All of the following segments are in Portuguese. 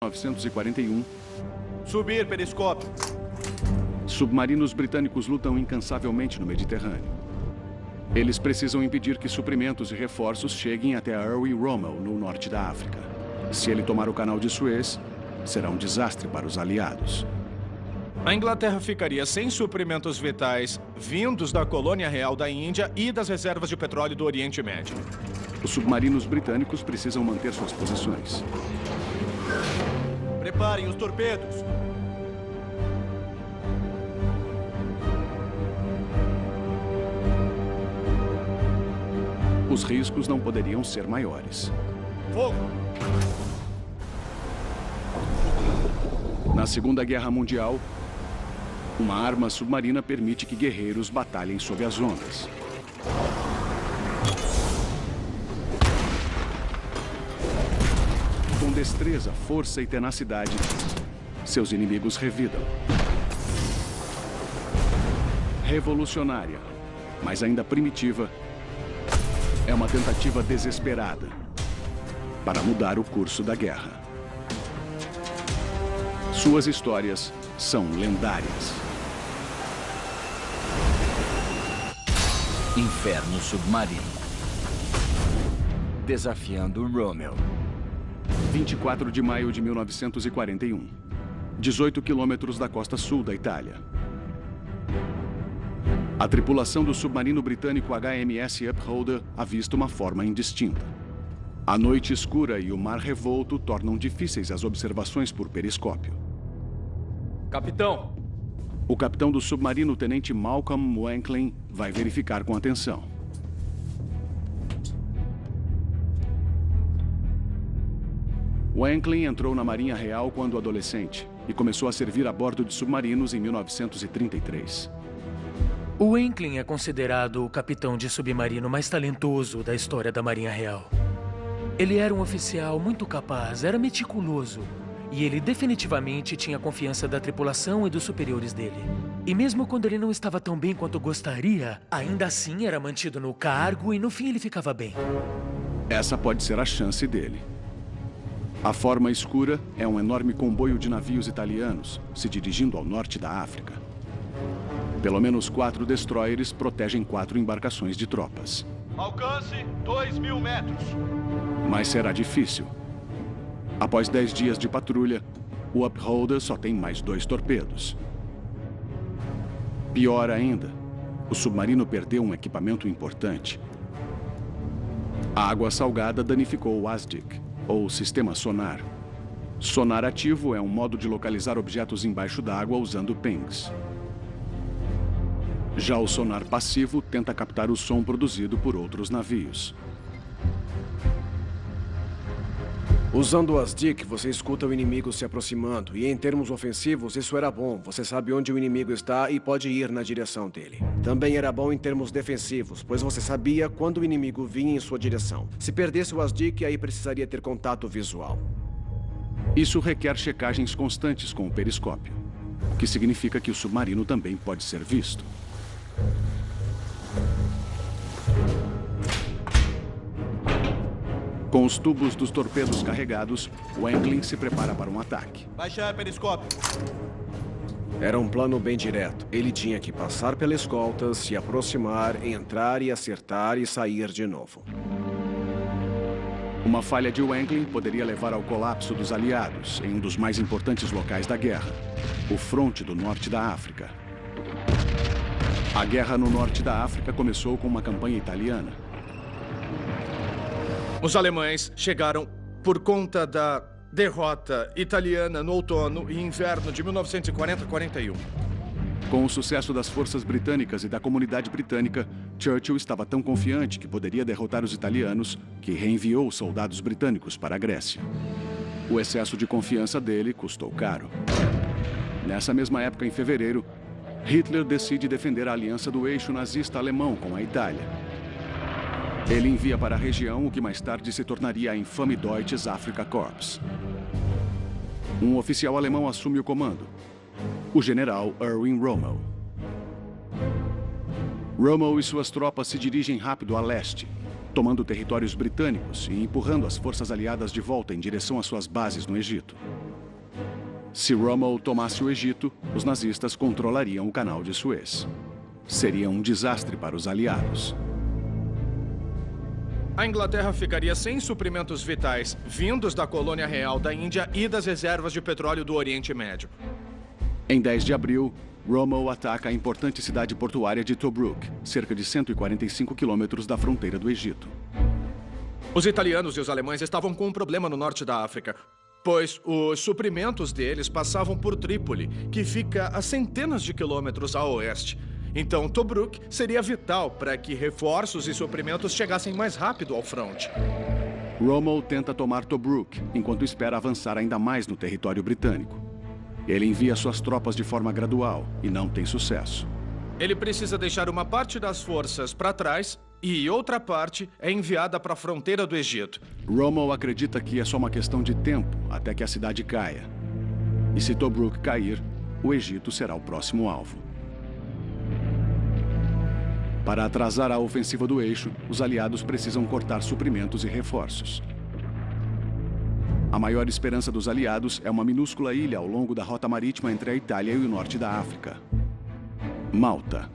1941, Subir, periscópio. submarinos britânicos lutam incansavelmente no Mediterrâneo. Eles precisam impedir que suprimentos e reforços cheguem até a Erwin Rommel, no norte da África. Se ele tomar o canal de Suez, será um desastre para os aliados. A Inglaterra ficaria sem suprimentos vitais vindos da colônia real da Índia e das reservas de petróleo do Oriente Médio. Os submarinos britânicos precisam manter suas posições. Preparem os torpedos. Os riscos não poderiam ser maiores. Fogo! Na Segunda Guerra Mundial, uma arma submarina permite que guerreiros batalhem sob as ondas. Com destreza, força e tenacidade, seus inimigos revidam. Revolucionária, mas ainda primitiva, é uma tentativa desesperada para mudar o curso da guerra. Suas histórias são lendárias. Inferno Submarino. Desafiando Rommel. 24 de maio de 1941. 18 quilômetros da costa sul da Itália. A tripulação do submarino britânico HMS Upholder avista uma forma indistinta. A noite escura e o mar revolto tornam difíceis as observações por periscópio. Capitão! O capitão do submarino, o tenente Malcolm Wanklin, vai verificar com atenção. Wanklin entrou na Marinha Real quando adolescente e começou a servir a bordo de submarinos em 1933. O Wanklin é considerado o capitão de submarino mais talentoso da história da Marinha Real. Ele era um oficial muito capaz, era meticuloso. E ele definitivamente tinha a confiança da tripulação e dos superiores dele. E mesmo quando ele não estava tão bem quanto gostaria, ainda assim era mantido no cargo e no fim ele ficava bem. Essa pode ser a chance dele. A forma escura é um enorme comboio de navios italianos se dirigindo ao norte da África. Pelo menos 4 destroyers protegem 4 embarcações de tropas. Alcance 2.000 metros. Mas será difícil. Após 10 dias de patrulha, o Upholder só tem mais 2 torpedos. Pior ainda, o submarino perdeu um equipamento importante. A água salgada danificou o ASDIC, ou Sistema Sonar. Sonar ativo é um modo de localizar objetos embaixo d'água usando pings. Já o sonar passivo tenta captar o som produzido por outros navios. Usando o ASDIC, você escuta o inimigo se aproximando. E em termos ofensivos, isso era bom. Você sabe onde o inimigo está e pode ir na direção dele. Também era bom em termos defensivos, pois você sabia quando o inimigo vinha em sua direção. Se perdesse o ASDIC, aí precisaria ter contato visual. Isso requer checagens constantes com o periscópio, o que significa que o submarino também pode ser visto. Com os tubos dos torpedos carregados, Wanklin se prepara para um ataque. Baixar periscópio. Era um plano bem direto. Ele tinha que passar pela escolta, se aproximar, entrar e acertar e sair de novo. Uma falha de Wanklin poderia levar ao colapso dos aliados em um dos mais importantes locais da guerra, o fronte do norte da África. A guerra no norte da África começou com uma campanha italiana. Os alemães chegaram por conta da derrota italiana no outono e inverno de 1940-41. Com o sucesso das forças britânicas e da comunidade britânica, Churchill estava tão confiante que poderia derrotar os italianos que reenviou soldados britânicos para a Grécia. O excesso de confiança dele custou caro. Nessa mesma época, em fevereiro, Hitler decide defender a aliança do eixo nazista alemão com a Itália. Ele envia para a região o que mais tarde se tornaria a infame Deutsches Afrika Korps. Um oficial alemão assume o comando, o general Erwin Rommel. Rommel e suas tropas se dirigem rápido a leste, tomando territórios britânicos e empurrando as forças aliadas de volta em direção às suas bases no Egito. Se Rommel tomasse o Egito, os nazistas controlariam o canal de Suez. Seria um desastre para os aliados. A Inglaterra ficaria sem suprimentos vitais vindos da colônia real da Índia e das reservas de petróleo do Oriente Médio. Em 10 de abril, Rommel ataca a importante cidade portuária de Tobruk, cerca de 145 quilômetros da fronteira do Egito. Os italianos e os alemães estavam com um problema no norte da África, pois os suprimentos deles passavam por Trípoli, que fica a centenas de quilômetros a oeste. Então, Tobruk seria vital para que reforços e suprimentos chegassem mais rápido ao fronte. Rommel tenta tomar Tobruk, enquanto espera avançar ainda mais no território britânico. Ele envia suas tropas de forma gradual e não tem sucesso. Ele precisa deixar uma parte das forças para trás e outra parte é enviada para a fronteira do Egito. Rommel acredita que é só uma questão de tempo até que a cidade caia. E se Tobruk cair, o Egito será o próximo alvo. Para atrasar a ofensiva do eixo, os aliados precisam cortar suprimentos e reforços. A maior esperança dos aliados é uma minúscula ilha ao longo da rota marítima entre a Itália e o norte da África. Malta.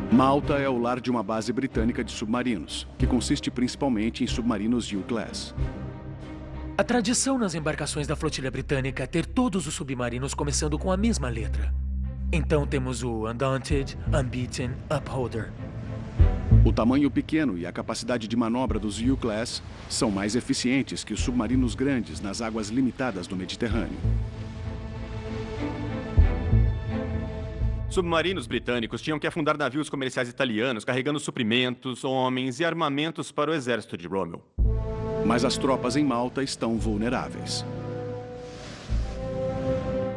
Malta é o lar de uma base britânica de submarinos, que consiste principalmente em submarinos U-Class. A tradição nas embarcações da flotilha britânica é ter todos os submarinos começando com a mesma letra. Então temos o Undaunted, Unbeaten, Upholder. O tamanho pequeno e a capacidade de manobra dos U-Class são mais eficientes que os submarinos grandes nas águas limitadas do Mediterrâneo. Submarinos britânicos tinham que afundar navios comerciais italianos carregando suprimentos, homens e armamentos para o exército de Rommel. Mas as tropas em Malta estão vulneráveis.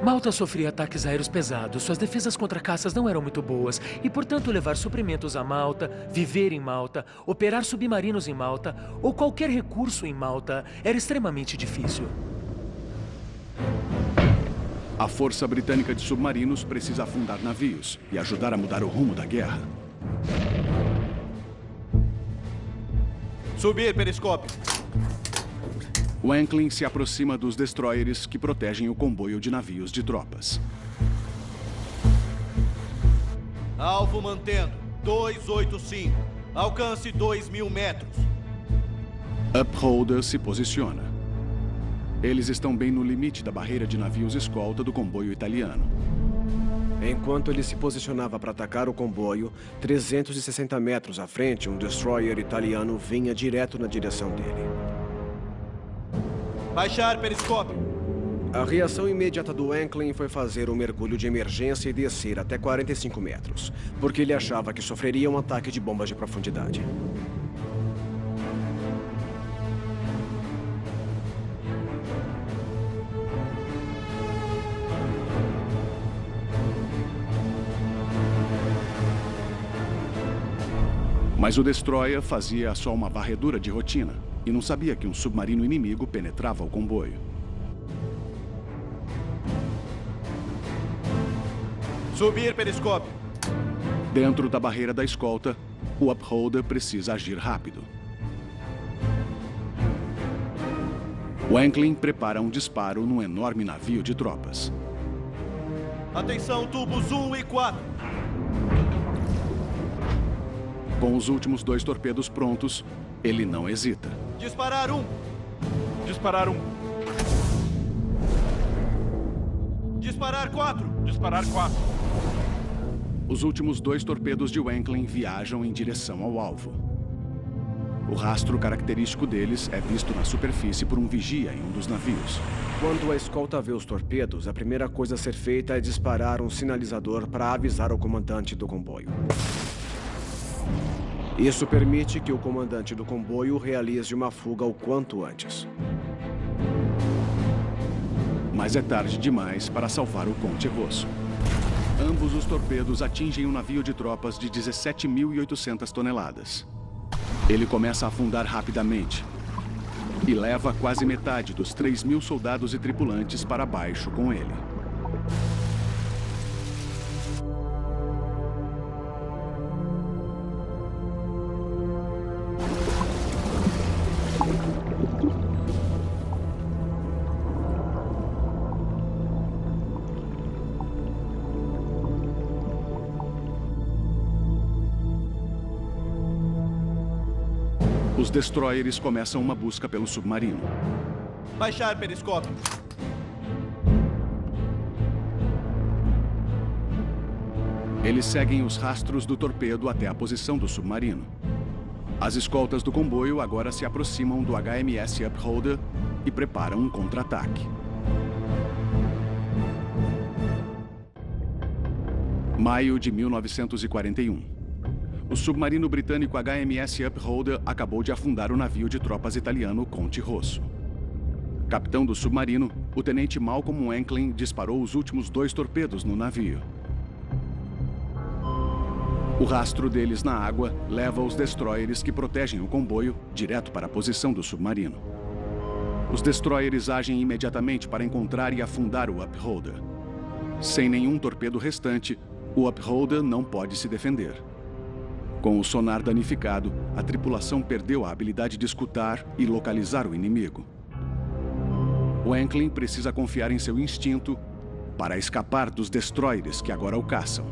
Malta sofria ataques aéreos pesados, suas defesas contra caças não eram muito boas e, portanto, levar suprimentos a Malta, viver em Malta, operar submarinos em Malta ou qualquer recurso em Malta era extremamente difícil. A força britânica de submarinos precisa afundar navios e ajudar a mudar o rumo da guerra. Subir, periscópio. Wankling se aproxima dos destroyers que protegem o comboio de navios de tropas. Alvo mantendo. 285. Alcance 2.000 metros. Upholder se posiciona. Eles estão bem no limite da barreira de navios escolta do comboio italiano. Enquanto ele se posicionava para atacar o comboio, 360 metros à frente, um destroyer italiano vinha direto na direção dele. Baixar periscópio. A reação imediata do Wankling foi fazer um mergulho de emergência e descer até 45 metros, porque ele achava que sofreria um ataque de bombas de profundidade. Mas o destroyer fazia só uma varredura de rotina e não sabia que um submarino inimigo penetrava o comboio. Subir, periscópio. Dentro da barreira da escolta, o Upholder precisa agir rápido. Wankling prepara um disparo num enorme navio de tropas. Atenção, tubos 1 e 4. Com os últimos 2 torpedos prontos, ele não hesita. Disparar 1. Disparar 1. Disparar 4. Disparar 4. Os últimos 2 torpedos de Wankling viajam em direção ao alvo. O rastro característico deles é visto na superfície por um vigia em um dos navios. Quando a escolta vê os torpedos, a primeira coisa a ser feita é disparar um sinalizador para avisar o comandante do comboio. Isso permite que o comandante do comboio realize uma fuga o quanto antes. Mas é tarde demais para salvar o Conte Rosso. Ambos os torpedos atingem um navio de tropas de 17.800 toneladas. Ele começa a afundar rapidamente e leva quase metade dos 3.000 soldados e tripulantes para baixo com ele. Os destroyers começam uma busca pelo submarino. Baixar periscópio. Eles seguem os rastros do torpedo até a posição do submarino. As escoltas do comboio agora se aproximam do HMS Upholder e preparam um contra-ataque. Maio de 1941. O submarino britânico HMS Upholder acabou de afundar o navio de tropas italiano Conte Rosso. Capitão do submarino, o tenente Malcolm Wanklin disparou os últimos 2 torpedos no navio. O rastro deles na água leva os destroyers que protegem o comboio direto para a posição do submarino. Os destroyers agem imediatamente para encontrar e afundar o Upholder. Sem nenhum torpedo restante, o Upholder não pode se defender. Com o sonar danificado, a tripulação perdeu a habilidade de escutar e localizar o inimigo. Wanklin precisa confiar em seu instinto para escapar dos destroyers que agora o caçam.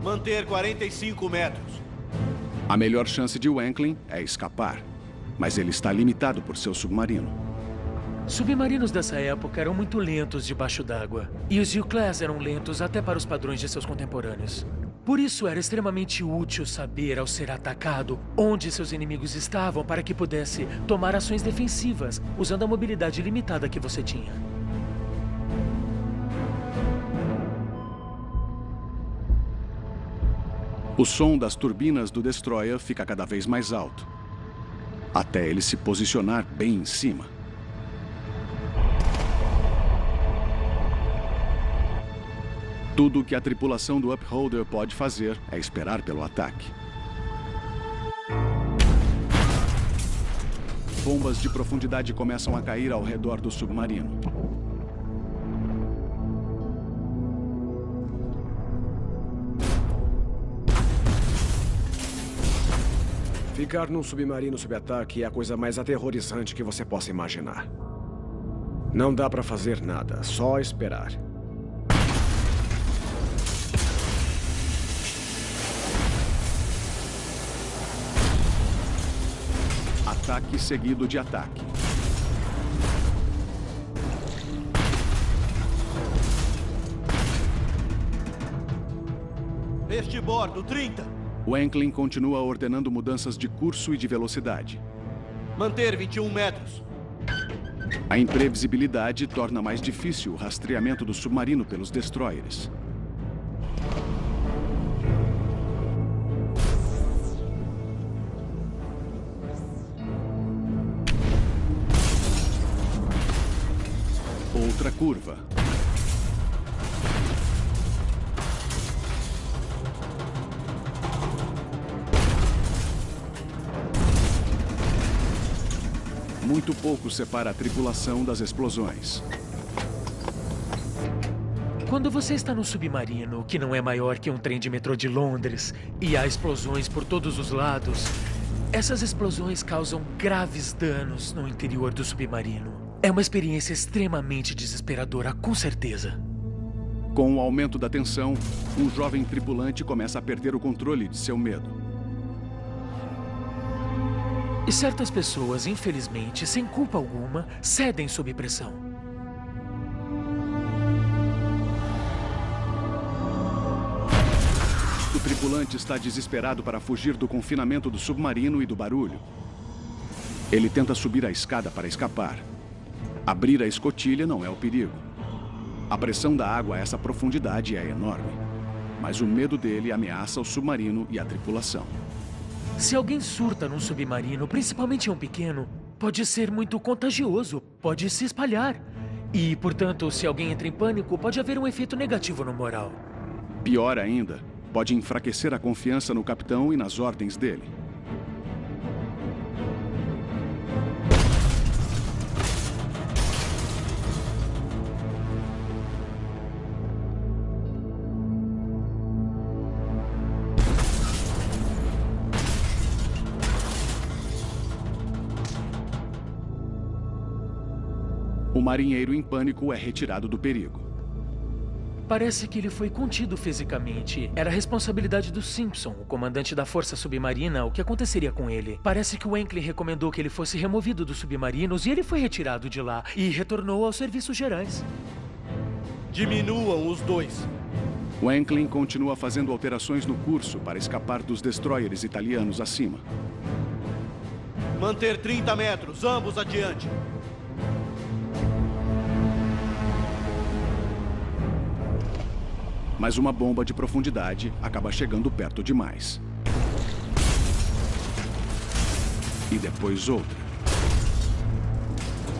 Manter 45 metros. A melhor chance de Wanklin é escapar, mas ele está limitado por seu submarino. Submarinos dessa época eram muito lentos debaixo d'água. E os U-Class eram lentos até para os padrões de seus contemporâneos. Por isso era extremamente útil saber, ao ser atacado, onde seus inimigos estavam para que pudesse tomar ações defensivas, usando a mobilidade limitada que você tinha. O som das turbinas do destroyer fica cada vez mais alto, até ele se posicionar bem em cima. Tudo o que a tripulação do Upholder pode fazer é esperar pelo ataque. Bombas de profundidade começam a cair ao redor do submarino. Ficar num submarino sob ataque é a coisa mais aterrorizante que você possa imaginar. Não dá pra fazer nada, só esperar. Ataque seguido de ataque. Este bordo, 30. Wanklin continua ordenando mudanças de curso e de velocidade. Manter 21 metros. A imprevisibilidade torna mais difícil o rastreamento do submarino pelos destroyers. Outra curva. Muito pouco separa a tripulação das explosões. Quando você está num submarino que não é maior que um trem de metrô de Londres e há explosões por todos os lados, essas explosões causam graves danos no interior do submarino. É uma experiência extremamente desesperadora, com certeza. Com o aumento da tensão, um jovem tripulante começa a perder o controle de seu medo. E certas pessoas, infelizmente, sem culpa alguma, cedem sob pressão. O tripulante está desesperado para fugir do confinamento do submarino e do barulho. Ele tenta subir a escada para escapar. Abrir a escotilha não é o perigo. A pressão da água a essa profundidade é enorme. Mas o medo dele ameaça o submarino e a tripulação. Se alguém surta num submarino, principalmente um pequeno, pode ser muito contagioso, pode se espalhar. E, portanto, se alguém entra em pânico, pode haver um efeito negativo no moral. Pior ainda, pode enfraquecer a confiança no capitão e nas ordens dele. O marinheiro em pânico é retirado do perigo. parece que ele foi contido fisicamente. Era responsabilidade do Simpson, o comandante da força submarina, o que aconteceria com ele. Parece que o Enklin recomendou que ele fosse removido dos submarinos e ele foi retirado de lá e retornou aos serviços gerais. Diminuam os dois. O Enklin continua fazendo alterações no curso para escapar dos destroyers italianos acima. Manter 30 metros, ambos adiante. Mas uma bomba de profundidade acaba chegando perto demais. E depois outra.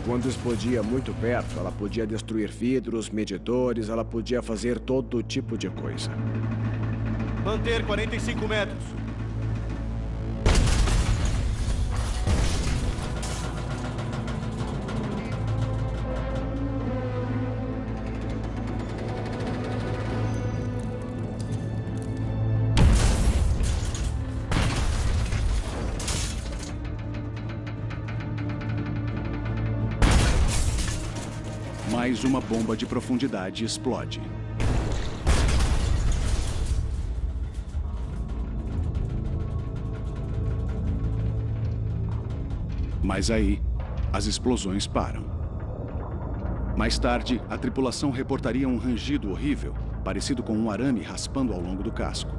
Quando explodia muito perto, ela podia destruir vidros, medidores, ela podia fazer todo tipo de coisa. Manter 45 metros. Mais uma bomba de profundidade explode. Mas aí, as explosões param. Mais tarde, a tripulação reportaria um rangido horrível, parecido com um arame raspando ao longo do casco.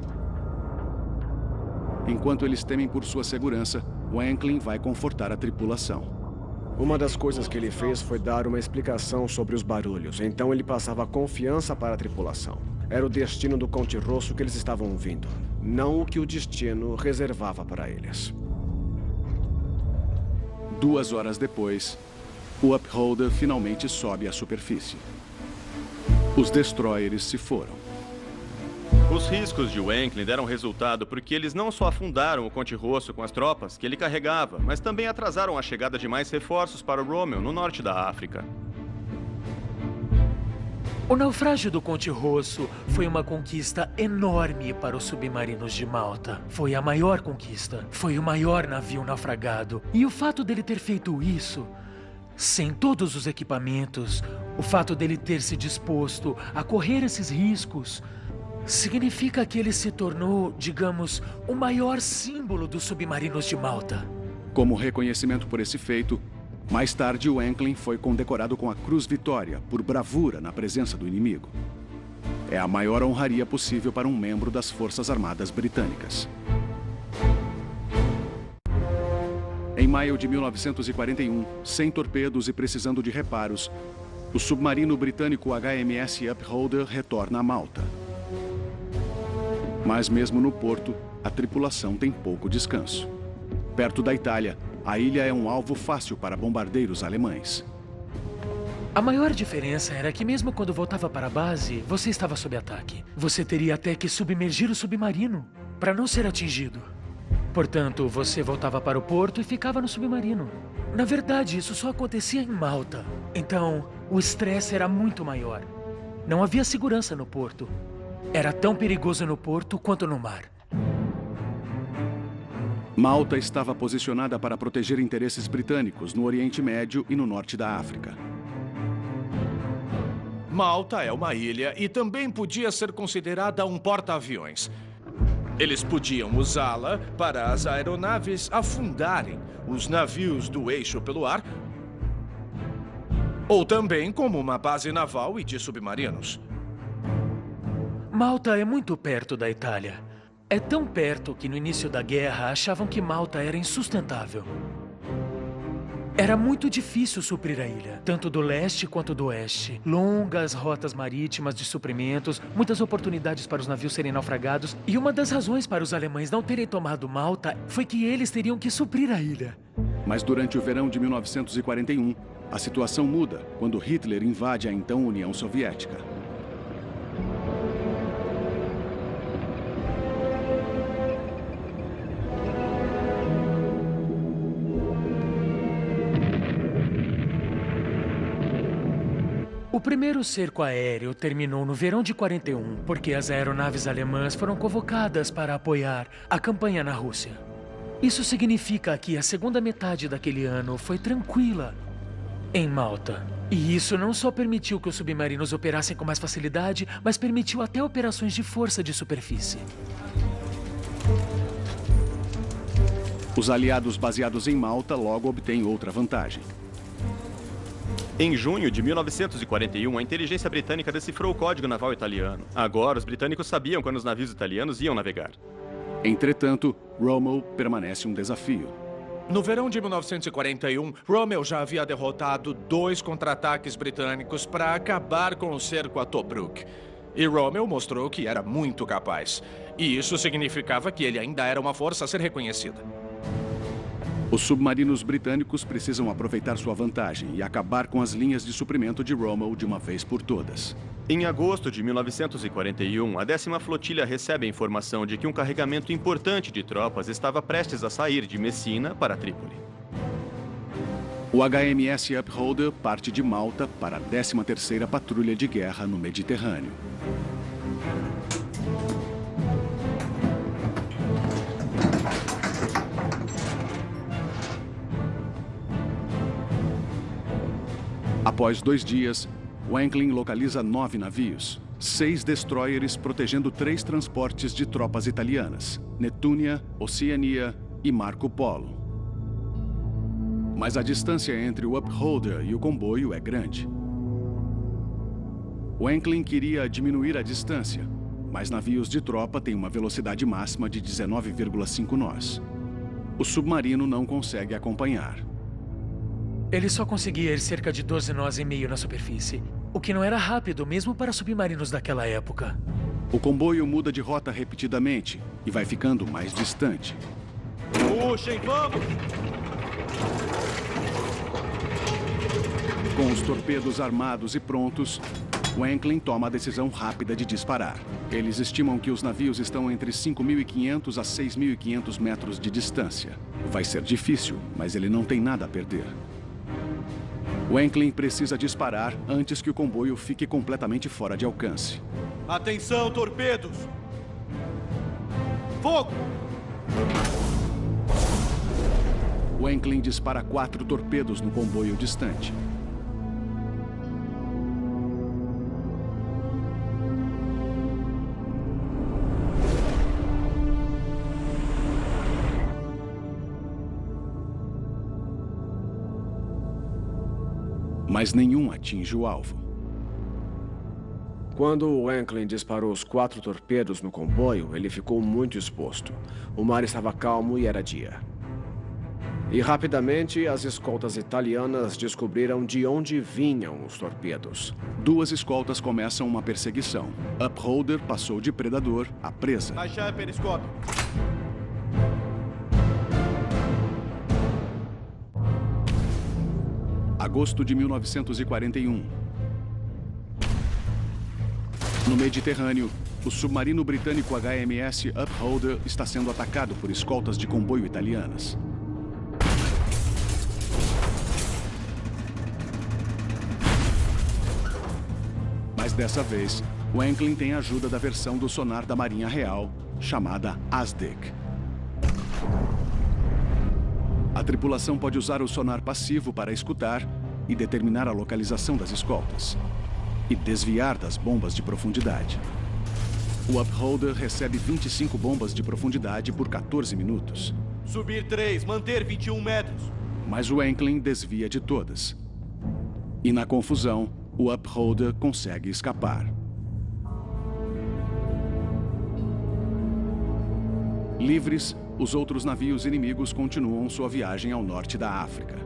Enquanto eles temem por sua segurança, o Enklin vai confortar a tripulação. Uma das coisas que ele fez foi dar uma explicação sobre os barulhos, então ele passava confiança para a tripulação. Era o destino do Conde Rosso que eles estavam ouvindo, não o que o destino reservava para eles. 2 horas depois, o Upholder finalmente sobe à superfície. Os destroyers se foram. Os riscos de Enklin deram resultado porque eles não só afundaram o Conde Rosso com as tropas que ele carregava, mas também atrasaram a chegada de mais reforços para o Rommel, no norte da África. O naufrágio do Conde Rosso foi uma conquista enorme para os submarinos de Malta. Foi a maior conquista. Foi o maior navio naufragado. E o fato dele ter feito isso, sem todos os equipamentos, o fato dele ter se disposto a correr esses riscos, significa que ele se tornou, digamos, o maior símbolo dos submarinos de Malta. Como reconhecimento por esse feito, mais tarde o Enklin foi condecorado com a Cruz Vitória por bravura na presença do inimigo. É a maior honraria possível para um membro das Forças Armadas Britânicas. Em maio de 1941, sem torpedos e precisando de reparos, o submarino britânico HMS Upholder retorna a Malta. Mas mesmo no porto, a tripulação tem pouco descanso. Perto da Itália, a ilha é um alvo fácil para bombardeiros alemães. A maior diferença era que mesmo quando voltava para a base, você estava sob ataque. Você teria até que submergir o submarino para não ser atingido. Portanto, você voltava para o porto e ficava no submarino. Na verdade, isso só acontecia em Malta. Então, o estresse era muito maior. Não havia segurança no porto. Era tão perigoso no porto quanto no mar. Malta estava posicionada para proteger interesses britânicos no Oriente Médio e no norte da África. Malta é uma ilha e também podia ser considerada um porta-aviões. Eles podiam usá-la para as aeronaves afundarem os navios do eixo pelo ar, ou também como uma base naval e de submarinos. Malta é muito perto da Itália. É tão perto que no início da guerra achavam que Malta era insustentável. Era muito difícil suprir a ilha, tanto do leste quanto do oeste. Longas rotas marítimas de suprimentos, muitas oportunidades para os navios serem naufragados. E uma das razões para os alemães não terem tomado Malta foi que eles teriam que suprir a ilha. Mas durante o verão de 1941, a situação muda quando Hitler invade a então União Soviética. O primeiro cerco aéreo terminou no verão de 41, porque as aeronaves alemãs foram convocadas para apoiar a campanha na Rússia. Isso significa que a segunda metade daquele ano foi tranquila. em Malta. E isso não só permitiu que os submarinos operassem com mais facilidade, mas permitiu até operações de força de superfície. Os aliados baseados em Malta logo obtêm outra vantagem. Em junho de 1941, a inteligência britânica decifrou o código naval italiano. Agora, os britânicos sabiam quando os navios italianos iam navegar. Entretanto, Rommel permanece um desafio. No verão de 1941, Rommel já havia derrotado 2 contra-ataques britânicos para acabar com o cerco a Tobruk. E Rommel mostrou que era muito capaz. E isso significava que ele ainda era uma força a ser reconhecida. Os submarinos britânicos precisam aproveitar sua vantagem e acabar com as linhas de suprimento de Rommel de uma vez por todas. Em agosto de 1941, a 10ª Flotilha recebe a informação de que um carregamento importante de tropas estava prestes a sair de Messina para Trípoli. O HMS Upholder parte de Malta para a 13ª Patrulha de Guerra no Mediterrâneo. Após 2 dias, Wanklyn localiza 9 navios, 6 destroyers protegendo 3 transportes de tropas italianas, Netúnia, Oceania e Marco Polo. Mas a distância entre o Upholder e o comboio é grande. Wanklyn queria diminuir a distância, mas navios de tropa têm uma velocidade máxima de 19,5 nós. O submarino não consegue acompanhar. Ele só conseguia ir cerca de 12 nós e meio na superfície, o que não era rápido mesmo para submarinos daquela época. O comboio muda de rota repetidamente e vai ficando mais distante. Puxem, vamos! Com os torpedos armados e prontos, Wanklyn toma a decisão rápida de disparar. Eles estimam que os navios estão entre 5.500 a 6.500 metros de distância. Vai ser difícil, mas ele não tem nada a perder. Wanklyn precisa disparar antes que o comboio fique completamente fora de alcance. Atenção, torpedos! Fogo! Wanklyn dispara 4 torpedos no comboio distante. Mas nenhum atinge o alvo. Quando o Wanklyn disparou os 4 torpedos no comboio, ele ficou muito exposto. O mar estava calmo e era dia. E rapidamente, as escoltas italianas descobriram de onde vinham os torpedos. 2 escoltas começam uma perseguição. Upholder passou de predador a presa. Baixar periscópio. Agosto de 1941. No Mediterrâneo, o submarino britânico HMS Upholder está sendo atacado por escoltas de comboio italianas. Mas dessa vez, Wanklyn tem a ajuda da versão do sonar da Marinha Real, chamada ASDIC. A tripulação pode usar o sonar passivo para escutar e determinar a localização das escoltas e desviar das bombas de profundidade. O Upholder recebe 25 bombas de profundidade por 14 minutos. Subir 3, manter 21 metros. Mas o Wanklyn desvia de todas. E na confusão, o Upholder consegue escapar. Livres, os outros navios inimigos continuam sua viagem ao norte da África.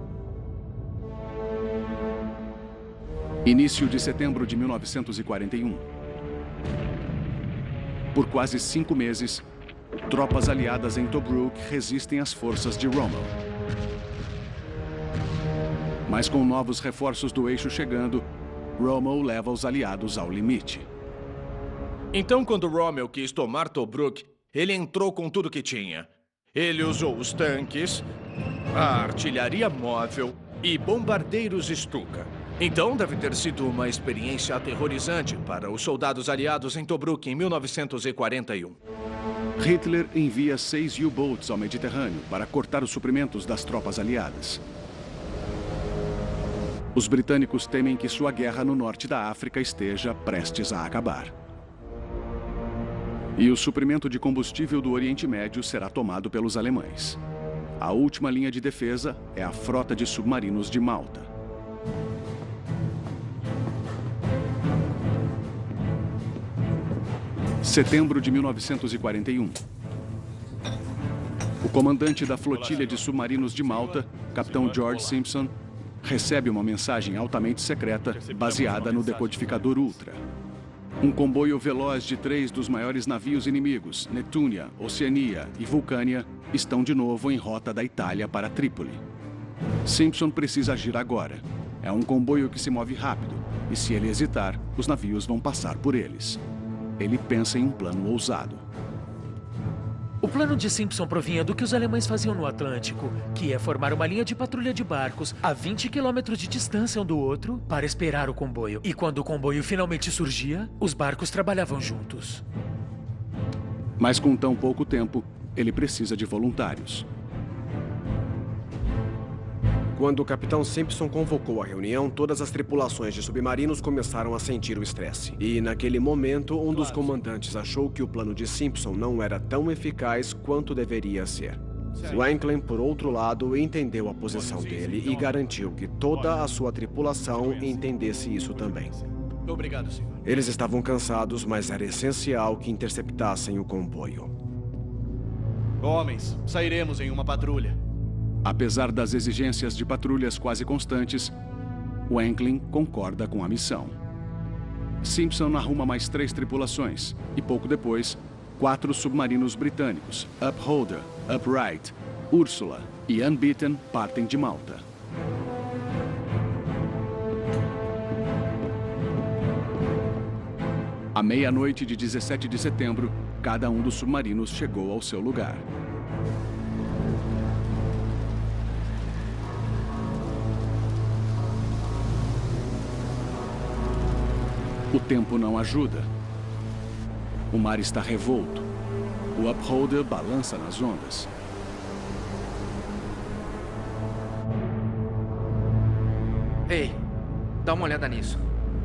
Início de setembro de 1941. Por quase 5 meses, tropas aliadas em Tobruk resistem às forças de Rommel. Mas com novos reforços do eixo chegando, Rommel leva os aliados ao limite. Então, quando Rommel quis tomar Tobruk, ele entrou com tudo que tinha. Ele usou os tanques, a artilharia móvel e bombardeiros Stuka. Então, deve ter sido uma experiência aterrorizante para os soldados aliados em Tobruk em 1941. Hitler envia 6 U-boats ao Mediterrâneo para cortar os suprimentos das tropas aliadas. Os britânicos temem que sua guerra no norte da África esteja prestes a acabar. E o suprimento de combustível do Oriente Médio será tomado pelos alemães. A última linha de defesa é a frota de submarinos de Malta. Setembro de 1941. O comandante da flotilha de submarinos de Malta, capitão George Simpson, recebe uma mensagem altamente secreta baseada no decodificador Ultra. Um comboio veloz de 3 dos maiores navios inimigos, Netúnia, Oceania e Vulcânia, estão de novo em rota da Itália para Trípoli. Simpson precisa agir agora. É um comboio que se move rápido, e se ele hesitar, os navios vão passar por eles. Ele pensa em um plano ousado. O plano de Simpson provinha do que os alemães faziam no Atlântico, que é formar uma linha de patrulha de barcos a 20 quilômetros de distância um do outro para esperar o comboio. E quando o comboio finalmente surgia, os barcos trabalhavam juntos. Mas com tão pouco tempo, ele precisa de voluntários. Quando o capitão Simpson convocou a reunião, todas as tripulações de submarinos começaram a sentir o estresse. E, naquele momento, um dos comandantes achou que o plano de Simpson não era tão eficaz quanto deveria ser. Wanklyn, por outro lado, entendeu a posição dele e garantiu que toda a sua tripulação entendesse isso também. Obrigado, senhor. Eles estavam cansados, mas era essencial que interceptassem o comboio. Homens, sairemos em uma patrulha. Apesar das exigências de patrulhas quase constantes, Wanklyn concorda com a missão. Simpson arruma mais 3 tripulações e, pouco depois, 4 submarinos britânicos, Upholder, Upright, Ursula e Unbeaten partem de Malta. À meia-noite de 17 de setembro, cada um dos submarinos chegou ao seu lugar. O tempo não ajuda. O mar está revolto. O Upholder balança nas ondas. Ei, dá uma olhada nisso.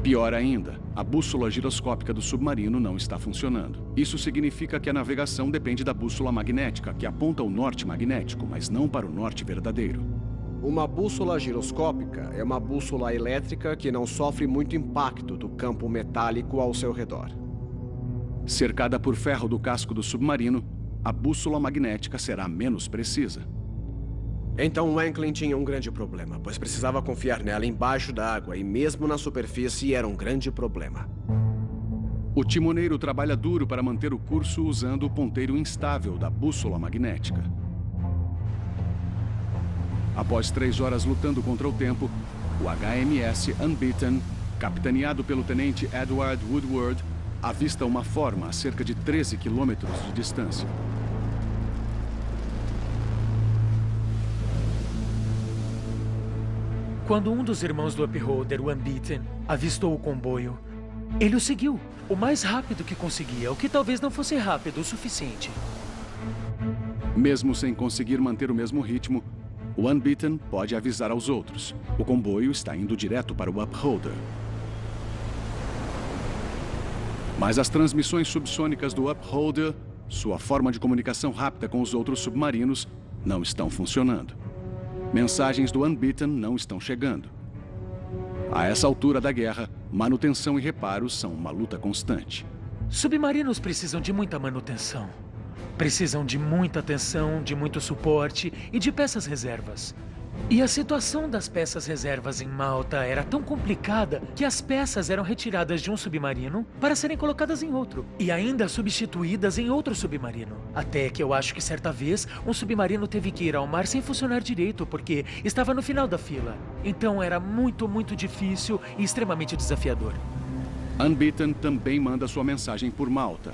Pior ainda, a bússola giroscópica do submarino não está funcionando. Isso significa que a navegação depende da bússola magnética, que aponta o norte magnético, mas não para o norte verdadeiro. Uma bússola giroscópica é uma bússola elétrica que não sofre muito impacto do campo metálico ao seu redor. Cercada por ferro do casco do submarino, a bússola magnética será menos precisa. Então Wanklyn tinha um grande problema, pois precisava confiar nela embaixo da água e mesmo na superfície era um grande problema. O timoneiro trabalha duro para manter o curso usando o ponteiro instável da bússola magnética. Após 3 horas lutando contra o tempo, o HMS Unbeaten, capitaneado pelo tenente Edward Woodward, avista uma forma a cerca de 13 quilômetros de distância. Quando um dos irmãos do Upholder, o Unbeaten, avistou o comboio, ele o seguiu o mais rápido que conseguia, o que talvez não fosse rápido o suficiente. Mesmo sem conseguir manter o mesmo ritmo, o Unbeaten pode avisar aos outros. O comboio está indo direto para o Upholder. Mas as transmissões subsônicas do Upholder, sua forma de comunicação rápida com os outros submarinos, não estão funcionando. Mensagens do Unbeaten não estão chegando. A essa altura da guerra, manutenção e reparos são uma luta constante. Submarinos precisam de muita manutenção. Precisam de muita atenção, de muito suporte e de peças reservas. E a situação das peças reservas em Malta era tão complicada que as peças eram retiradas de um submarino para serem colocadas em outro. E ainda substituídas em outro submarino. Até que eu acho que certa vez um submarino teve que ir ao mar sem funcionar direito porque estava no final da fila. Então era muito, muito difícil e extremamente desafiador. Unbeaten também manda sua mensagem por Malta.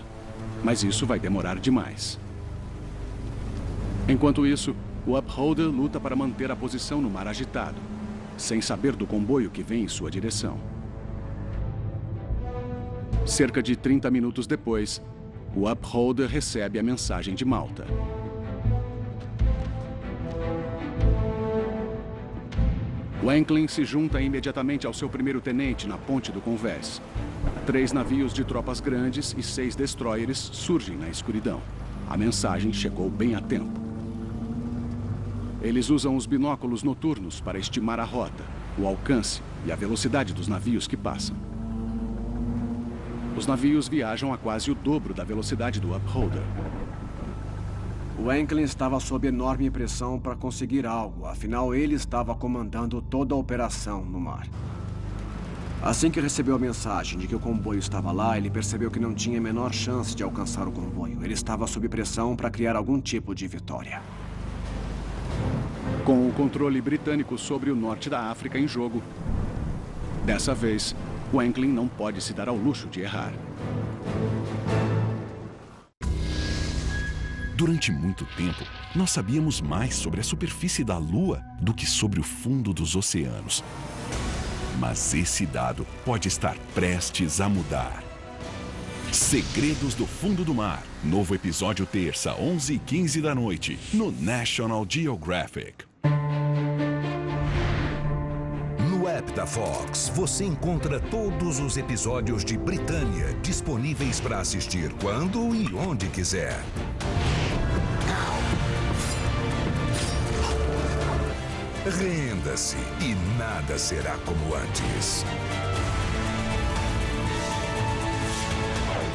Mas isso vai demorar demais. Enquanto isso, o Upholder luta para manter a posição no mar agitado, sem saber do comboio que vem em sua direção. Cerca de 30 minutos depois, o Upholder recebe a mensagem de Malta. O Wanklyn se junta imediatamente ao seu primeiro-tenente na ponte do convés. 3 navios de tropas grandes e 6 destroyers surgem na escuridão. A mensagem chegou bem a tempo. Eles usam os binóculos noturnos para estimar a rota, o alcance e a velocidade dos navios que passam. Os navios viajam a quase o dobro da velocidade do Upholder. Wanklyn estava sob enorme pressão para conseguir algo, afinal ele estava comandando toda a operação no mar. Assim que recebeu a mensagem de que o comboio estava lá, ele percebeu que não tinha a menor chance de alcançar o comboio. Ele estava sob pressão para criar algum tipo de vitória. Com o controle britânico sobre o norte da África em jogo, dessa vez, Wanklyn não pode se dar ao luxo de errar. Durante muito tempo, nós sabíamos mais sobre a superfície da Lua do que sobre o fundo dos oceanos. Mas esse dado pode estar prestes a mudar. Segredos do Fundo do Mar. Novo episódio terça, 11h15 da noite, no National Geographic. No app da Fox, você encontra todos os episódios de Britânia disponíveis para assistir quando e onde quiser. Renda-se e nada será como antes.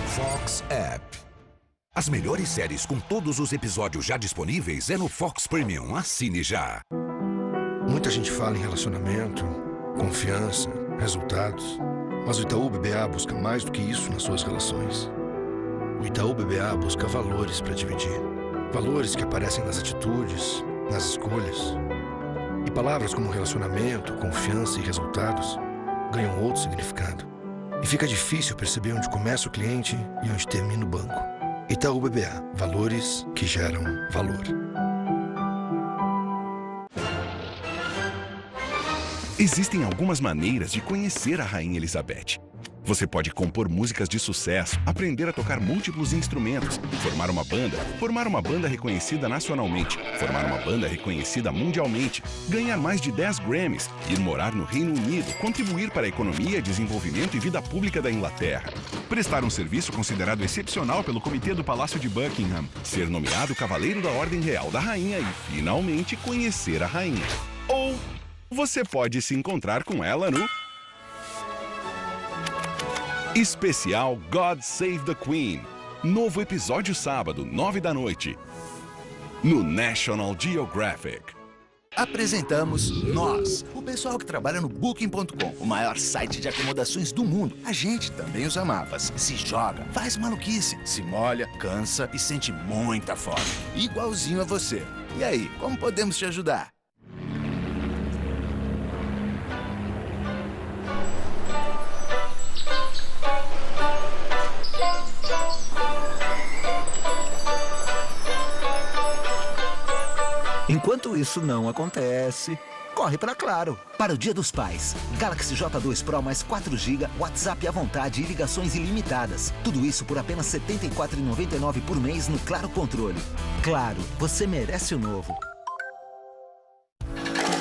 Fox App. As melhores séries com todos os episódios já disponíveis é no Fox Premium. Assine já. Muita gente fala em relacionamento, confiança, resultados. Mas o Itaú BBA busca mais do que isso nas suas relações. O Itaú BBA busca valores para dividir. Valores que aparecem nas atitudes, nas escolhas. E palavras como relacionamento, confiança e resultados ganham outro significado. E fica difícil perceber onde começa o cliente e onde termina o banco. Itaú BBA. Valores que geram valor. Existem algumas maneiras de conhecer a Rainha Elizabeth. Você pode compor músicas de sucesso, aprender a tocar múltiplos instrumentos, formar uma banda reconhecida nacionalmente, formar uma banda reconhecida mundialmente, ganhar mais de 10 Grammys, ir morar no Reino Unido, contribuir para a economia, desenvolvimento e vida pública da Inglaterra, prestar um serviço considerado excepcional pelo Comitê do Palácio de Buckingham, ser nomeado Cavaleiro da Ordem Real da Rainha e, finalmente, conhecer a Rainha. Ou você pode se encontrar com ela no Especial God Save the Queen. Novo episódio sábado, 9 da noite, no National Geographic. Apresentamos nós, o pessoal que trabalha no Booking.com, o maior site de acomodações do mundo. A gente também usa mapas, se joga, faz maluquice, se molha, cansa e sente muita fome. Igualzinho a você. E aí, como podemos te ajudar? Enquanto isso não acontece, corre para Claro. Para o Dia dos Pais, Galaxy J2 Pro mais 4GB, WhatsApp à vontade e ligações ilimitadas. Tudo isso por apenas R$ 74,99 por mês no Claro Controle. Claro, você merece o novo.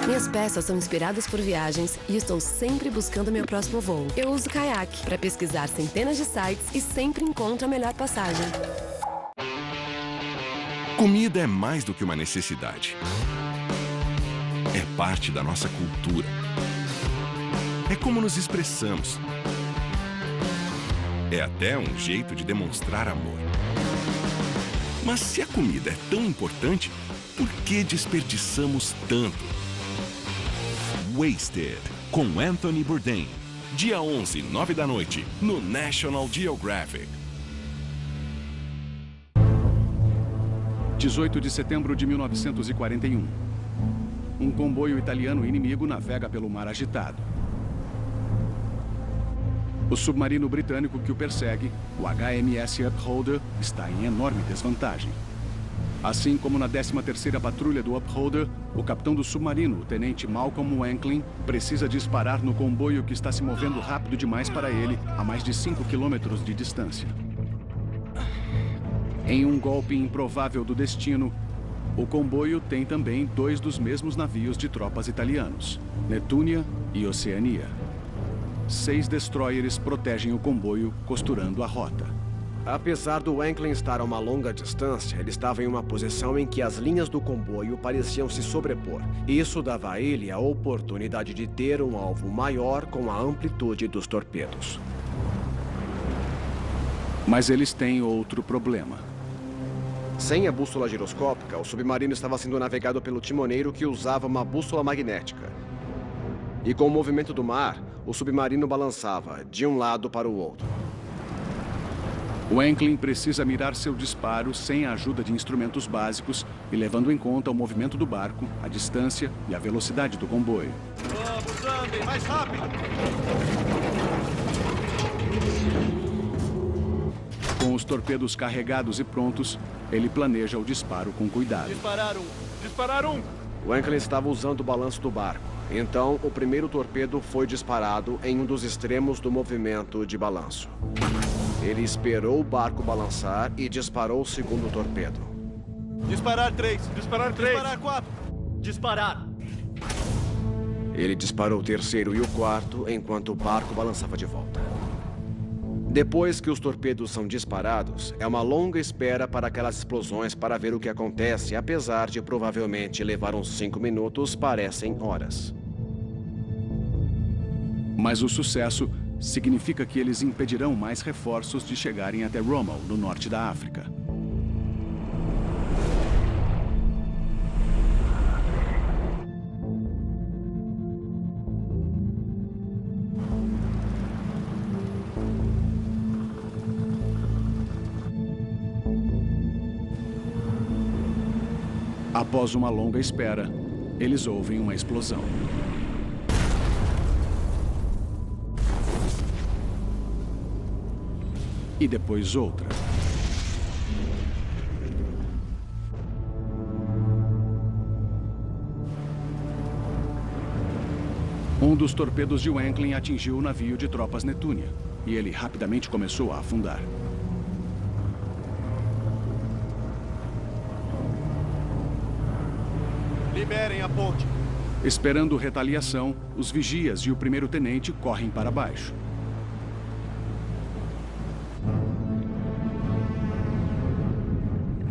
Minhas peças são inspiradas por viagens e estou sempre buscando meu próximo voo. Eu uso Kayak para pesquisar centenas de sites e sempre encontro a melhor passagem. Comida é mais do que uma necessidade. É parte da nossa cultura. É como nos expressamos. É até um jeito de demonstrar amor. Mas se a comida é tão importante, por que desperdiçamos tanto? Wasted, com Anthony Bourdain. Dia 11, 9 da noite, no National Geographic. 18 de setembro de 1941. Um comboio italiano inimigo navega pelo mar agitado. O submarino britânico que o persegue, o HMS Upholder, está em enorme desvantagem. Assim como na 13ª patrulha do Upholder, o capitão do submarino, o tenente Malcolm Wanklyn, precisa disparar no comboio que está se movendo rápido demais para ele, a mais de 5 quilômetros de distância. Em um golpe improvável do destino, O comboio tem também 2 dos mesmos navios de tropas italianos, Netúnia e Oceania. 6 destroyers protegem o comboio, costurando a rota. Apesar do Wanklyn estar a uma longa distância, ele estava em uma posição em que as linhas do comboio pareciam se sobrepor. Isso dava a ele a oportunidade de ter um alvo maior com a amplitude dos torpedos. Mas eles têm outro problema. Sem a bússola giroscópica, o submarino estava sendo navegado pelo timoneiro que usava uma bússola magnética. E com o movimento do mar, o submarino balançava de um lado para o outro. O Wanklyn precisa mirar seu disparo sem a ajuda de instrumentos básicos e levando em conta o movimento do barco, a distância e a velocidade do comboio. Vamos, andem, mais rápido! Com os torpedos carregados e prontos, ele planeja o disparo com cuidado. Dispararam! Dispararam! O Wanklyn estava usando o balanço do barco. Então, o primeiro torpedo foi disparado em um dos extremos do movimento de balanço. Ele esperou o barco balançar e disparou o segundo torpedo. Disparar 3! Disparar 3! Disparar 4! Disparar! Ele disparou o terceiro e o quarto enquanto o barco balançava de volta. Depois que os torpedos são disparados, é uma longa espera para aquelas explosões para ver o que acontece, apesar de provavelmente levar uns 5 minutos, parecem horas. Mas o sucesso significa que eles impedirão mais reforços de chegarem até Rommel, no norte da África. Após uma longa espera, eles ouvem uma explosão. E depois outra. Um dos torpedos de Wanklyn atingiu o navio de tropas Netúnia, e ele rapidamente começou a afundar. Liberem a ponte. Esperando retaliação, os vigias e o primeiro-tenente correm para baixo.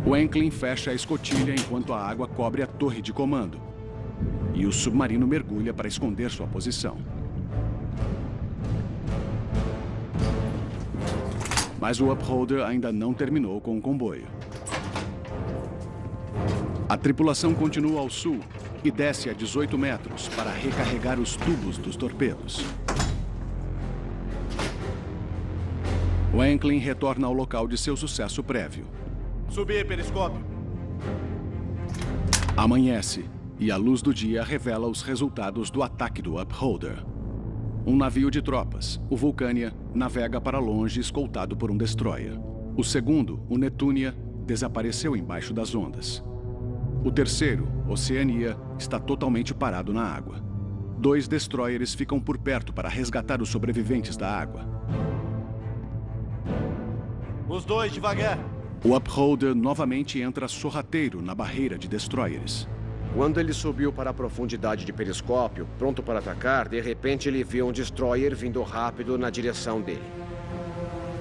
Wanklyn fecha a escotilha enquanto a água cobre a torre de comando. E o submarino mergulha para esconder sua posição. Mas o Upholder ainda não terminou com o comboio. A tripulação continua ao sul e desce a 18 metros para recarregar os tubos dos torpedos. Wanklyn retorna ao local de seu sucesso prévio. Subir periscópio. Amanhece e a luz do dia revela os resultados do ataque do Upholder. Um navio de tropas, o Vulcania, navega para longe escoltado por um destroyer. O segundo, o Netúnia, desapareceu embaixo das ondas. O terceiro, Oceania, está totalmente parado na água. 2 destroyers ficam por perto para resgatar os sobreviventes da água. Os 2 devagar. O Upholder novamente entra sorrateiro na barreira de destroyers. Quando ele subiu para a profundidade de periscópio, pronto para atacar, de repente ele viu um destroyer vindo rápido na direção dele.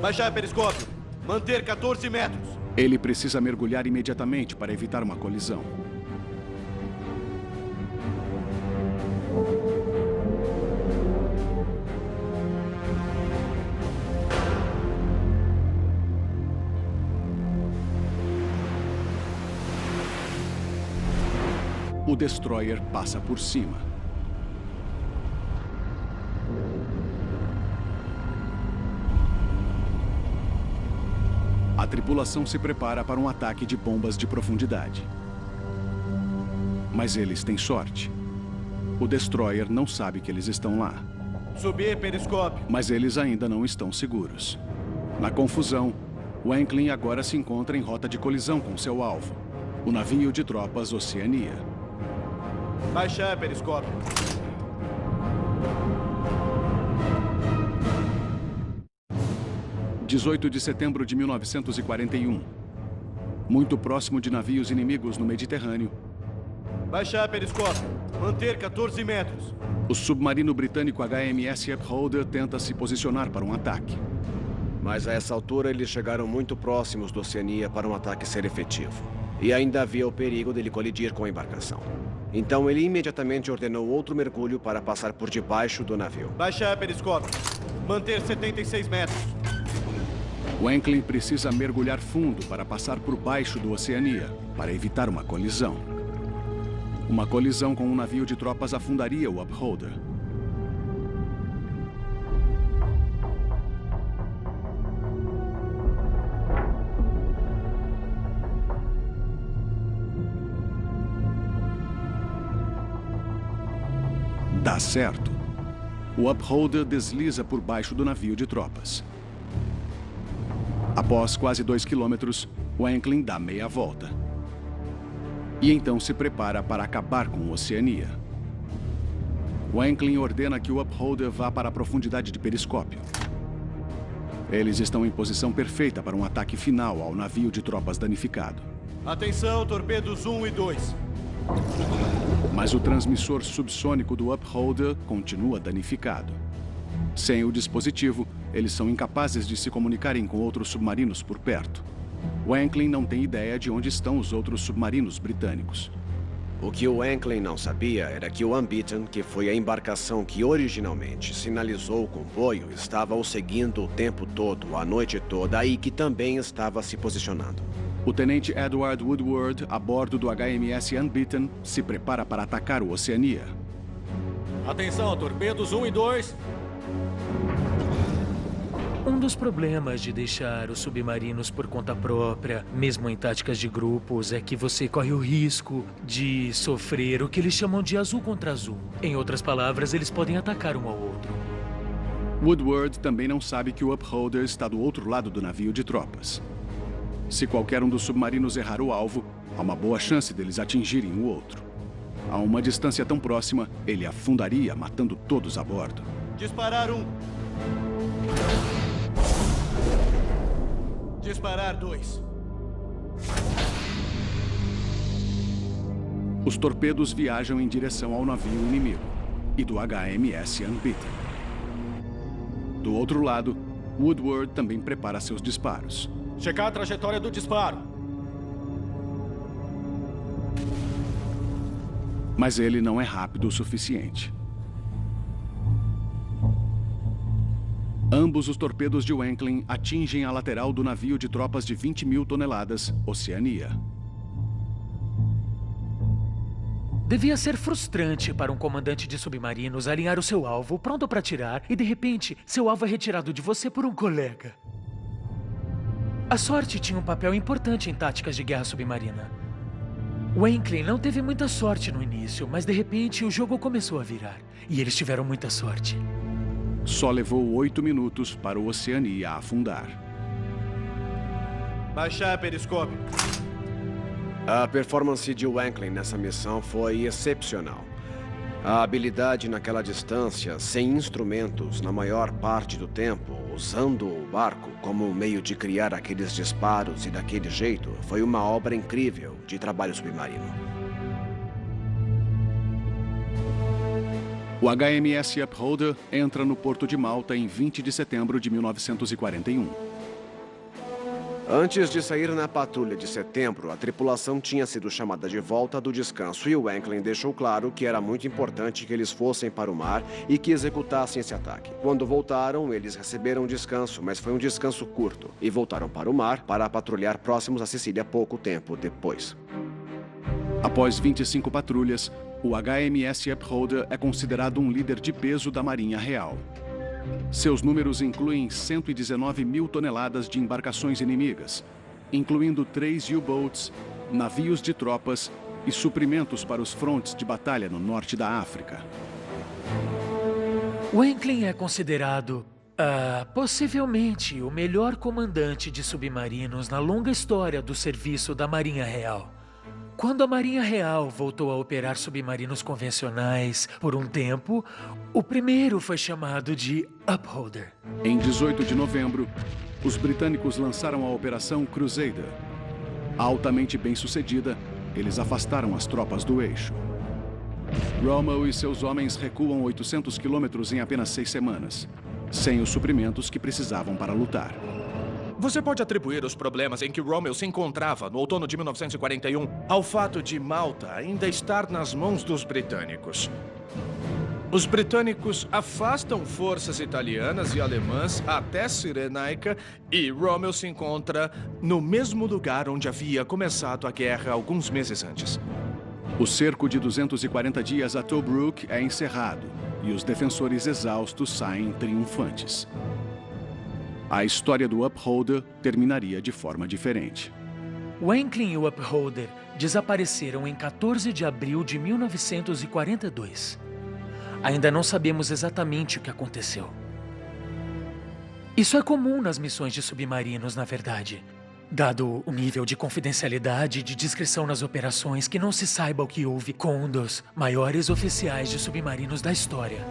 Baixar periscópio. Manter 14 metros. Ele precisa mergulhar imediatamente para evitar uma colisão. O destroyer passa por cima. A tripulação se prepara para um ataque de bombas de profundidade. Mas eles têm sorte. O destroyer não sabe que eles estão lá. Subir periscópio. Mas eles ainda não estão seguros. Na confusão, Wanklyn agora se encontra em rota de colisão com seu alvo, o navio de tropas Oceania. Baixar periscópio. (18 de setembro de 1941). muito próximo de navios inimigos no Mediterrâneo, Baixar periscópio. Manter 14 metros. o submarino britânico HMS Upholder tenta se posicionar para um ataque. Mas a essa altura eles chegaram muito próximos do Oceania para um ataque ser efetivo. E ainda havia o perigo dele colidir com a embarcação. Então ele imediatamente ordenou outro mergulho para passar por debaixo do navio. Baixar periscópio. Manter 76 metros. O Anklin precisa mergulhar fundo para passar por baixo do Oceania, para evitar uma colisão. Uma colisão com um navio de tropas afundaria o Upholder. Dá certo. O Upholder desliza por baixo do navio de tropas. Após quase 2 quilômetros, o Anklin dá meia volta. E então se prepara para acabar com o Oceania. O Anklin ordena que o Upholder vá para a profundidade de periscópio. Eles estão em posição perfeita para um ataque final ao navio de tropas danificado. Atenção, torpedos 1 e 2. Mas o transmissor subsônico do Upholder continua danificado. Sem o dispositivo, eles são incapazes de se comunicarem com outros submarinos por perto. O Anklin não tem ideia de onde estão os outros submarinos britânicos. O que o Anklin não sabia era que o Unbeaten, que foi a embarcação que originalmente sinalizou o comboio, estava o seguindo o tempo todo, a noite toda, e que também estava se posicionando. O tenente Edward Woodward, a bordo do HMS Unbeaten, se prepara para atacar o Oceania. Atenção, torpedos 1 e 2. Um dos problemas de deixar os submarinos por conta própria, mesmo em táticas de grupos, é que você corre o risco de sofrer o que eles chamam de azul contra azul. Em outras palavras, eles podem atacar um ao outro. Woodward também não sabe que o Upholder está do outro lado do navio de tropas. Se qualquer um dos submarinos errar o alvo, há uma boa chance deles atingirem o outro. A uma distância tão próxima, ele afundaria, matando todos a bordo. Disparar 1. Disparar 2. Os torpedos viajam em direção ao navio inimigo e do HMS Unbeaten. Do outro lado, Woodward também prepara seus disparos. Checar a trajetória do disparo. Mas ele não é rápido o suficiente. Ambos os torpedos de Anklin atingem a lateral do navio de tropas de 20 mil toneladas, Oceania. Devia ser frustrante para um comandante de submarinos alinhar o seu alvo, pronto para atirar, e de repente, seu alvo é retirado de você por um colega. A sorte tinha um papel importante em táticas de guerra submarina. O Anklin não teve muita sorte no início, mas de repente o jogo começou a virar. E eles tiveram muita sorte. Só levou 8 minutos para o Oceania afundar. Baixar periscópio. A performance de Anklin nessa missão foi excepcional. A habilidade naquela distância, sem instrumentos, na maior parte do tempo, usando o barco como meio de criar aqueles disparos e daquele jeito, foi uma obra incrível de trabalho submarino. O HMS Upholder entra no porto de Malta em 20 de setembro de 1941. Antes de sair na patrulha de setembro, a tripulação tinha sido chamada de volta do descanso e o Anklin deixou claro que era muito importante que eles fossem para o mar e que executassem esse ataque. Quando voltaram, eles receberam descanso, mas foi um descanso curto, e voltaram para o mar para patrulhar próximos a Sicília pouco tempo depois. Após 25 patrulhas, o HMS Upholder é considerado um líder de peso da Marinha Real. Seus números incluem 119 mil toneladas de embarcações inimigas, incluindo 3 U-boats, navios de tropas e suprimentos para os frontes de batalha no norte da África. O Anklin é considerado, possivelmente, o melhor comandante de submarinos na longa história do serviço da Marinha Real. Quando a Marinha Real voltou a operar submarinos convencionais por um tempo, o primeiro foi chamado de Upholder. Em 18 de novembro, os britânicos lançaram a Operação Crusader. Altamente bem-sucedida, eles afastaram as tropas do eixo. Rommel e seus homens recuam 800 quilômetros em apenas 6 semanas, sem os suprimentos que precisavam para lutar. Você pode atribuir os problemas em que Rommel se encontrava no outono de 1941 ao fato de Malta ainda estar nas mãos dos britânicos. Os britânicos afastam forças italianas e alemãs até Cirenaica e Rommel se encontra no mesmo lugar onde havia começado a guerra alguns meses antes. O cerco de 240 dias a Tobruk é encerrado e os defensores exaustos saem triunfantes. A história do Upholder terminaria de forma diferente. O Wankling e o Upholder desapareceram em 14 de abril de 1942. Ainda não sabemos exatamente o que aconteceu. Isso é comum nas missões de submarinos, na verdade. Dado o nível de confidencialidade e de discrição nas operações, que não se saiba o que houve com um dos maiores oficiais de submarinos da história.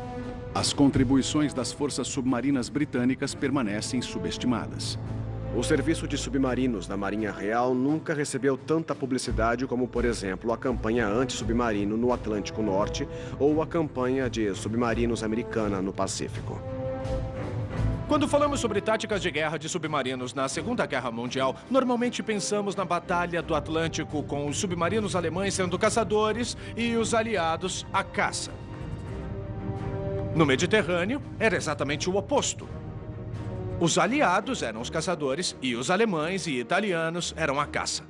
As contribuições das forças submarinas britânicas permanecem subestimadas. O serviço de submarinos da Marinha Real nunca recebeu tanta publicidade como, por exemplo, a campanha anti-submarino no Atlântico Norte ou a campanha de submarinos americana no Pacífico. Quando falamos sobre táticas de guerra de submarinos na Segunda Guerra Mundial, normalmente pensamos na Batalha do Atlântico com os submarinos alemães sendo caçadores e os aliados a caça. No Mediterrâneo, era exatamente o oposto. Os aliados eram os caçadores e os alemães e italianos eram a caça.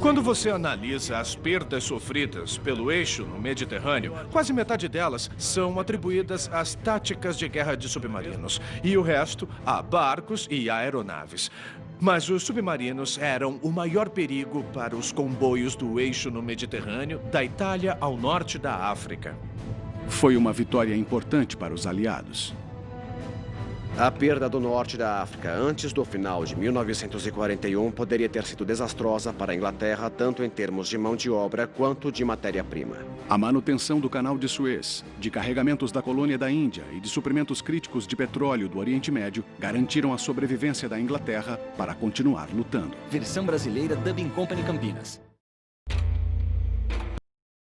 Quando você analisa as perdas sofridas pelo eixo no Mediterrâneo, quase metade delas são atribuídas às táticas de guerra de submarinos e o resto a barcos e aeronaves. Mas os submarinos eram o maior perigo para os comboios do eixo no Mediterrâneo, da Itália ao norte da África. Foi uma vitória importante para os aliados. A perda do norte da África antes do final de 1941 poderia ter sido desastrosa para a Inglaterra, tanto em termos de mão de obra quanto de matéria-prima. A manutenção do Canal de Suez, de carregamentos da colônia da Índia e de suprimentos críticos de petróleo do Oriente Médio garantiram a sobrevivência da Inglaterra para continuar lutando. Versão brasileira Dubbing Company Campinas.